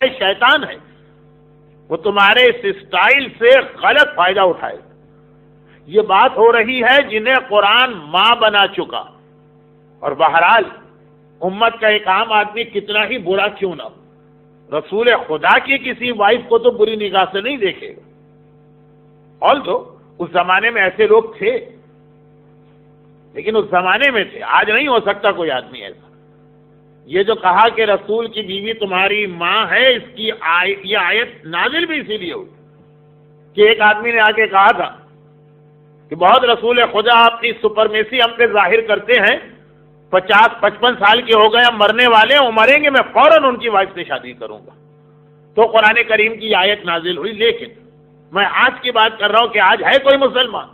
شیطان ہے، وہ تمہارے اس اسٹائل سے غلط فائدہ اٹھائے. یہ بات ہو رہی ہے جنہیں قرآن ماں بنا چکا. اور بہرحال امت کا ایک عام آدمی کتنا ہی برا کیوں نہ ہو، رسول خدا کی کسی وائف کو تو بری نگاہ سے نہیں دیکھے گا. اور تو اس زمانے میں ایسے لوگ تھے، لیکن اس زمانے میں تھے، آج نہیں ہو سکتا کوئی آدمی ایسا. یہ جو کہا کہ رسول کی بیوی تمہاری ماں ہے، اس کی یہ آیت نازل بھی اسی لیے ہوئی کہ ایک آدمی نے آ کے کہا تھا کہ بہت رسول خدا اپنی سپرمیسی ہم پہ ظاہر کرتے ہیں، 50-55 سال کے ہو گئے، ہم مرنے والے ہیں، وہ مریں گے، میں فوراً ان کی وائف سے شادی کروں گا. تو قرآن کریم کی آیت نازل ہوئی. لیکن میں آج کی بات کر رہا ہوں کہ آج ہے کوئی مسلمان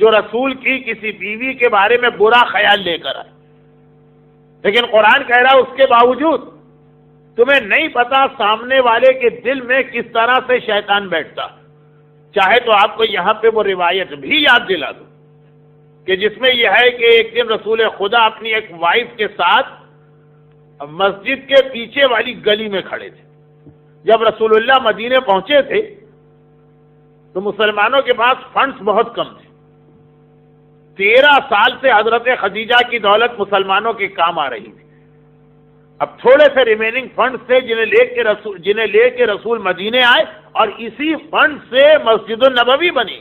جو رسول کی کسی بیوی کے بارے میں برا خیال لے کر آئے؟ لیکن قرآن کہہ رہا اس کے باوجود تمہیں نہیں پتا سامنے والے کے دل میں کس طرح سے شیطان بیٹھتا. چاہے تو آپ کو یہاں پہ وہ روایت بھی یاد دلا دوں کہ جس میں یہ ہے کہ ایک دن رسول خدا اپنی ایک وائف کے ساتھ مسجد کے پیچھے والی گلی میں کھڑے تھے. جب رسول اللہ مدینے پہنچے تھے تو مسلمانوں کے پاس فنڈز بہت کم تھے. 13 سال سے حضرت خدیجہ کی دولت مسلمانوں کے کام آ رہی تھی. اب تھوڑے سے ریمیننگ فنڈز تھے جنہیں لے کے رسول مدینے آئے، اور اسی فنڈ سے مسجد النبوی بنی.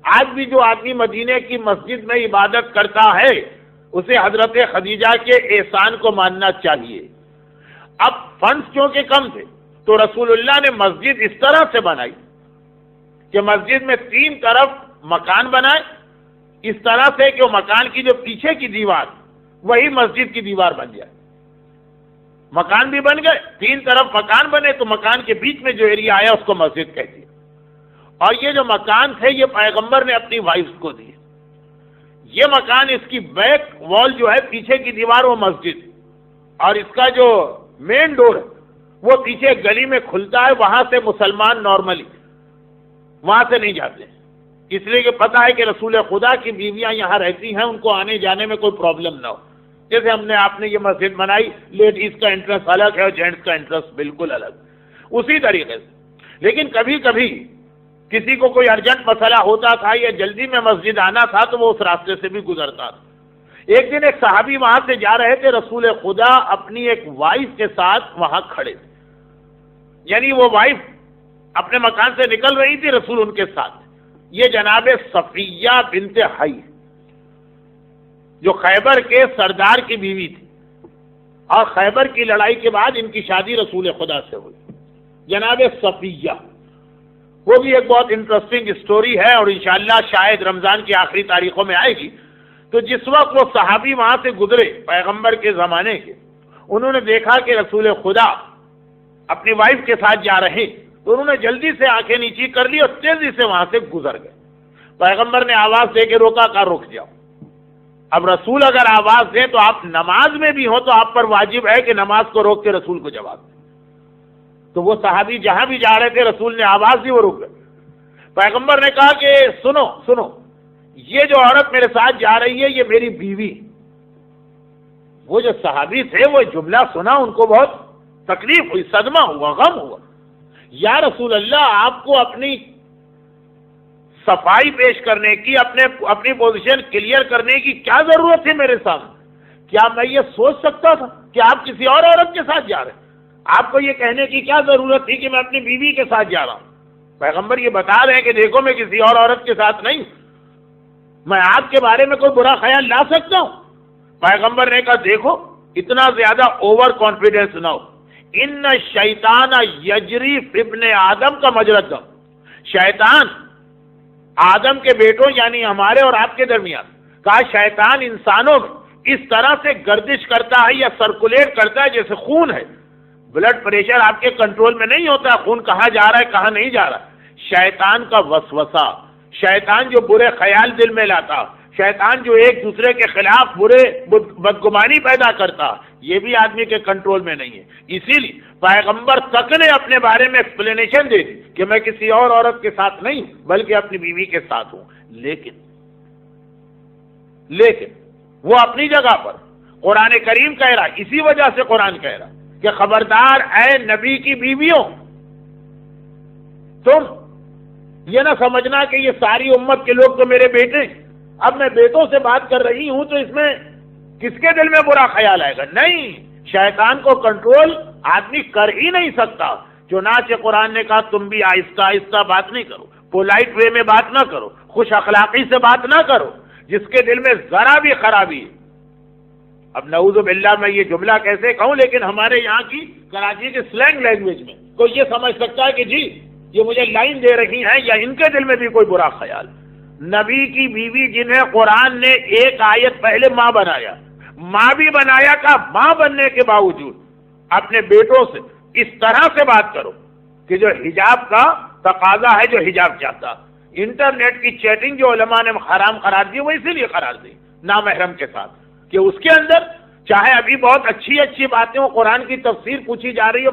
آج بھی جو آدمی مدینے کی مسجد میں عبادت کرتا ہے اسے حضرت خدیجہ کے احسان کو ماننا چاہیے. اب فنڈز کیونکہ کم تھے تو رسول اللہ نے مسجد اس طرح سے بنائی کہ مسجد میں 3 طرف مکان بنائے، اس طرح سے کہ وہ مکان کی جو پیچھے کی دیوار وہی مسجد کی دیوار بن جائے. مکان بھی بن گئے، 3 طرف مکان بنے، تو مکان کے بیچ میں جو ایریا آیا اس کو مسجد کہتی ہے. اور یہ جو مکان تھے یہ پیغمبر نے اپنی وائف کو دیے. یہ مکان، اس کی بیک وال جو ہے، پیچھے کی دیوار وہ مسجد، اور اس کا جو مین ڈور ہے وہ پیچھے گلی میں کھلتا ہے. وہاں سے مسلمان نارملی وہاں سے نہیں جاتے، اس لیے کہ پتہ ہے کہ رسول خدا کی بیویاں یہاں رہتی ہیں، ان کو آنے جانے میں کوئی پرابلم نہ ہو. جیسے آپ نے یہ مسجد بنائی، لیڈیز کا انٹرسٹ الگ ہے اور جینٹس کا انٹرسٹ بالکل الگ، اسی طریقے سے. لیکن کبھی کبھی کسی کو کوئی ارجنٹ مسئلہ ہوتا تھا یا جلدی میں مسجد آنا تھا تو وہ اس راستے سے بھی گزرتا تھا. ایک دن ایک صحابی وہاں سے جا رہے تھے، رسول خدا اپنی ایک وائف کے ساتھ وہاں کھڑے تھے. یعنی وہ وائف اپنے مکان سے نکل رہی تھی، رسول ان کے ساتھ. یہ جناب صفیہ بنت حی جو خیبر کے سردار کی بیوی تھی، اور خیبر کی لڑائی کے بعد ان کی شادی رسول خدا سے ہوئی. جناب صفیہ، وہ بھی ایک بہت انٹرسٹنگ سٹوری ہے اور انشاءاللہ شاید رمضان کی آخری تاریخوں میں آئے گی. تو جس وقت وہ صحابی وہاں سے گزرے پیغمبر کے زمانے کے، انہوں نے دیکھا کہ رسول خدا اپنی وائف کے ساتھ جا رہے، تو انہوں نے جلدی سے آنکھیں نیچی کر لی اور تیزی سے وہاں سے گزر گئے. پیغمبر نے آواز دے کے روکا، کہا رک جاؤ. اب رسول اگر آواز دیں تو آپ نماز میں بھی ہو تو آپ پر واجب ہے کہ نماز کو روک کے رسول کو جواب دیں. تو وہ صحابی جہاں بھی جا رہے تھے، رسول نے آواز دی، وہ رک گئے. پیغمبر نے کہا کہ سنو سنو، یہ جو عورت میرے ساتھ جا رہی ہے یہ میری بیوی. وہ جو صحابی تھے وہ جملہ سنا، ان کو بہت تکلیف ہوئی، صدمہ ہوا، غم ہوا. یا رسول اللہ، آپ کو اپنی صفائی پیش کرنے کی، اپنی پوزیشن کلیئر کرنے کی کیا ضرورت تھی میرے سامنے؟ کیا میں یہ سوچ سکتا تھا کہ آپ کسی اور عورت کے ساتھ جا رہے ہیں؟ آپ کو یہ کہنے کی کیا ضرورت تھی کہ میں اپنی بیوی کے ساتھ جا رہا ہوں؟ پیغمبر یہ بتا رہے ہیں کہ دیکھو میں کسی اور عورت کے ساتھ نہیں، میں آپ کے بارے میں کوئی برا خیال لا سکتا ہوں. پیغمبر نے کہا دیکھو اتنا زیادہ اوور کانفیڈنس نہ ہو. ان شیطان یجری فی ابن آدم کا مجرى الدم. شیطان آدم کے بیٹوں یعنی ہمارے اور آپ کے درمیان، کہا شیطان انسانوں میں اس طرح سے گردش کرتا ہے یا سرکولیٹ کرتا ہے جیسے خون ہے. بلڈ پریشر آپ کے کنٹرول میں نہیں ہوتا، خون کہاں جا رہا ہے کہاں نہیں جا رہا. شیطان کا وسوسہ، شیطان جو برے خیال دل میں لاتا، شیطان جو ایک دوسرے کے خلاف بدگمانی پیدا کرتا، یہ بھی آدمی کے کنٹرول میں نہیں ہے. اسی لیے پیغمبر تک نے اپنے بارے میں ایکسپلینیشن دے دی کہ میں کسی اور عورت کے ساتھ نہیں بلکہ اپنی بیوی کے ساتھ ہوں. لیکن وہ اپنی جگہ پر قرآن کریم کہہ رہا، اسی وجہ سے قرآن کہہ رہا کہ خبردار اے نبی کی بیویوں، تم یہ نہ سمجھنا کہ یہ ساری امت کے لوگ تو میرے بیٹے، اب میں بیٹوں سے بات کر رہی ہوں تو اس میں کس کے دل میں برا خیال آئے گا؟ نہیں، شیطان کو کنٹرول آدمی کر ہی نہیں سکتا۔ چنانچہ قرآن نے کہا تم بھی آہستہ آہستہ بات نہیں کرو، پولائٹ وے میں بات نہ کرو، خوش اخلاقی سے بات نہ کرو، جس کے دل میں ذرا بھی خرابی ہے۔ اب نعوذ باللہ میں یہ جملہ کیسے کہوں، لیکن ہمارے یہاں کی کراچی کی سلینگ لینگویج میں کوئی یہ سمجھ سکتا ہے کہ جی یہ مجھے لائن دے رہی ہیں یا ان کے دل میں بھی کوئی برا خیال۔ نبی کی بیوی جنہیں قرآن نے ایک آیت پہلے ماں بنایا، ماں بھی بنایا، کا ماں بننے کے باوجود اپنے بیٹوں سے اس طرح سے بات کرو کہ جو حجاب کا تقاضا ہے، جو حجاب چاہتا۔ انٹرنیٹ کی چیٹنگ جو علماء نے حرام قرار دی، وہ اسی لیے قرار دی نامحرم کے ساتھ کہ اس کے اندر چاہے ابھی بہت اچھی اچھی باتیں قرآن کی تفسیر پوچھی جا رہی ہے،